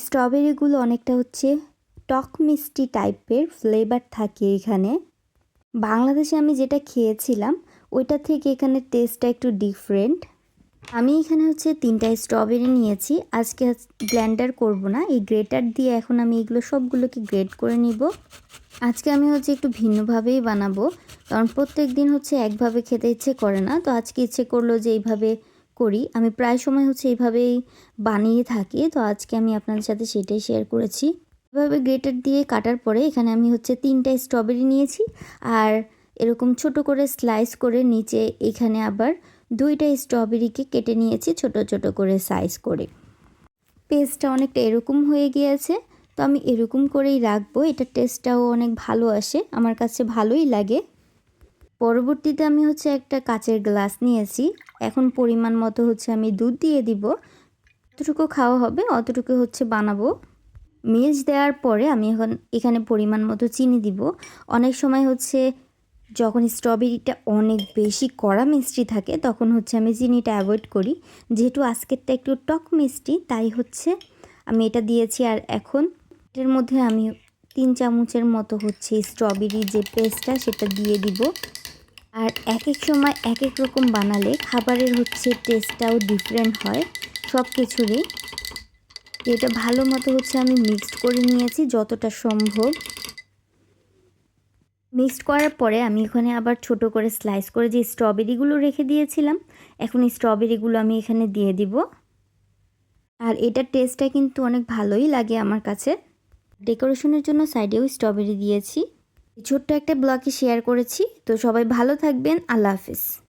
স্ট্রবেরিগুলো অনেকটা হচ্ছে টক মিষ্টি টাইপের ফ্লেভার থাকে এখানে। বাংলাদেশে আমি যেটা খেয়েছিলাম ওইটা থেকে এখানে টেস্টটা একটু ডিফারেন্ট। আমি এখানে হচ্ছে 3টা স্ট্রবেরি নিয়েছি। আজকে ব্লেন্ডার করব না, এই গ্রেটার দিয়ে এখন আমি এগুলো সবগুলোকে গ্রেট করে নিব। আজকে আমি হচ্ছে একটু ভিন্নভাবেই বানাবো, কারণ প্রত্যেক দিন হচ্ছে একভাবে খেতে ইচ্ছে করে না। তো আজকে ইচ্ছে করলো যে এইভাবে করি। আমি প্রায় সময় হচ্ছে এইভাবেই বানিয়ে থাকি, তো আজকে আমি আপনাদের সাথে সেটাই শেয়ার করেছি। এভাবে গ্রেটার দিয়ে কাটার পরে এখানে আমি হচ্ছে 3টা স্ট্রবেরি নিয়েছি, আর এরকম ছোট করে স্লাইস করে নিচে এখানে আবার 2টা স্ট্রবেরিকে কেটে নিয়েছি ছোট ছোট করে সাইজ করে। পেস্টটা অনেকটা এরকম হয়ে গিয়েছে, তো আমি এরকম করেই রাখবো। এটা টেস্টটাও অনেক ভালো আসে, আমার কাছে ভালোই লাগে। পরবর্তীতে আমি হচ্ছে একটা কাচের গ্লাস নিয়েছি। এখন পরিমাণ মতো হচ্ছে আমি দুধ দিয়ে দিব। যতটুকু খাওয়া হবে অতটুকু হচ্ছে বানাবো। মিল্ক দেওয়ার পরে আমি এখন এখানে পরিমাণ মতো চিনি দিব। অনেক সময় হচ্ছে যখন স্ট্রবেরিটা অনেক বেশি কড়া মিষ্টি থাকে তখন হচ্ছে আমি চিনিটা অ্যাভয়েড করি। যেহেতু আজকেরটা একটু টক মিষ্টি তাই হচ্ছে আমি এটা দিয়েছি। আর এখন এটার মধ্যে আমি 3 চামচের মতো হচ্ছে স্ট্রবেরি যে পেস্টটা সেটা দিয়ে দিব। আর এক এক সময় এক এক রকম বানালে খাবারের হচ্ছে টেস্টটাও ডিফারেন্ট হয় সব কিছুরই। এটা ভালো মতো হচ্ছে আমি মিক্সড করে নিয়েছি যতটা সম্ভব। মিক্সড করার পরে আমি এখানে আবার ছোট করে স্লাইস করে যে স্ট্রবেরিগুলো রেখে দিয়েছিলাম, এখন স্ট্রবেরিগুলো আমি এখানে দিয়ে দিব। আর এটার টেস্টটা কিন্তু অনেক ভালোই লাগে আমার কাছে। ডেকোরেশনের জন্য সাইডেও স্ট্রবেরি দিয়েছি। ছোট্ট একটা ব্লগে শেয়ার করেছি। তো সবাই ভালো থাকবেন, আল্লাহ হাফেজ।